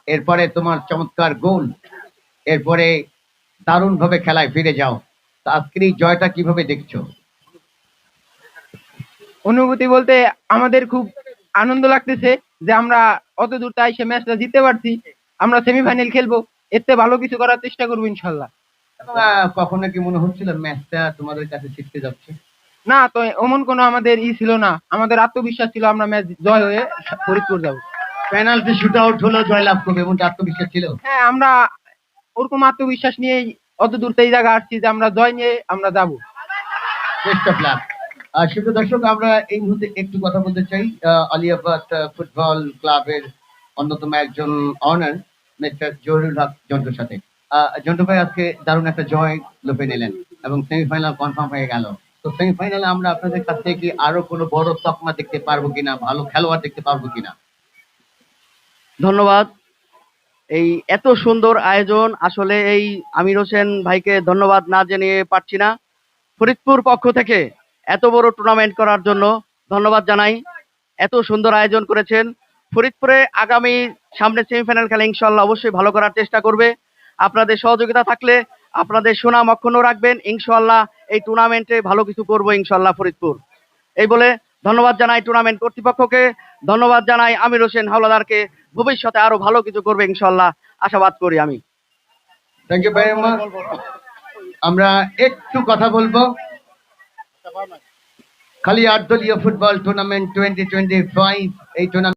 এরপরে তোমার চমৎকার গোল, এরপরে দারুণ ভাবে খেলায় ফিরে যাও। তো আজকের এই জয়টা কিভাবে দেখছো? অনুভূতি বলতে আমাদের খুব আনন্দ লাগতেছে যে আমরা অত দূর তাই সে ম্যাচটা জিততে পারছি। আমরা সেমিফাইনাল খেলবো, এর থেকে ভালো কিছু করার চেষ্টা করবো ইনশাল্লাহ। এবং কখনো কি মনে হচ্ছিল ম্যাচটা তোমাদের কাছে জিততে যাচ্ছে? না, তো এমন কোনো আমাদের ছিল না, আমাদের আত্মবিশ্বাস ছিল আমরা ম্যাচ জয় হয়ে ফরিদপুর যাব। পেনাল্টি শুট আউট হলো জয়লাভ করবে এমন আত্মবিশ্বাস ছিল? হ্যাঁ, আমরা ওরকম আত্মবিশ্বাস নিয়েই অত দূর এই জায়গা আসছি যে আমরা জয় নিয়ে আমরা যাব। Best of luck. শুভ দর্শক, আমরা এই মুহূর্তে একটু কথা বলতে চাই আলিয়াবাদ ফুটবল ক্লাবের অন্যতম একজন অনার মিস্টার জহিরুল হক জন্টুর সাথে। জন্টু ভাই, আজকে দারুণ একটা জয় লুফে নিলেন এবং সেমিফাইনাল কনফার্ম হয়ে গেল। তো সেমিফাইনালে আমরা আপনাদের কাছ থেকে কি আরো কোনো বড় তকমা দেখতে পারবো কিনা, ভালো খেলোয়াড় দেখতে পারবো কিনা? ধন্যবাদ। এই এত সুন্দর আয়োজন, আসলে এই আমির হোসেন ভাইকে ধন্যবাদ না জানিয়ে পারছি না। ফরিদপুর পক্ষ থেকে এত বড় টুর্নামেন্ট করার জন্য ধন্যবাদ জানাই। এত সুন্দর আয়োজন করেছেন। ফরিদপুরে আগামী সামনে সেমিফাইনাল খেলা ইনশাল্লাহ অবশ্যই ভালো করার চেষ্টা করবে। আপনাদের সহযোগিতা থাকলে আপনাদের সুনাম অক্ষুণ্ণ রাখবেন ইনশাল্লাহ। এই টুর্নামেন্টে ভালো কিছু করবো ইনশাল্লাহ ফরিদপুর। এই বলে ধন্যবাদ জানাই টুর্নামেন্ট কর্তৃপক্ষকে, ধন্যবাদ জানাই আমির হোসেন হাওলাদারকে। ভবিষ্যতে আরো ভালো কিছু করবে ইনশাল্লাহ আশাবাদ করি আমি। Thank you very much. আমরা একটু কথা বলবো খালি 8 দলীয় ফুটবল টুর্নামেন্ট 2025। এই টুর্নামেন্ট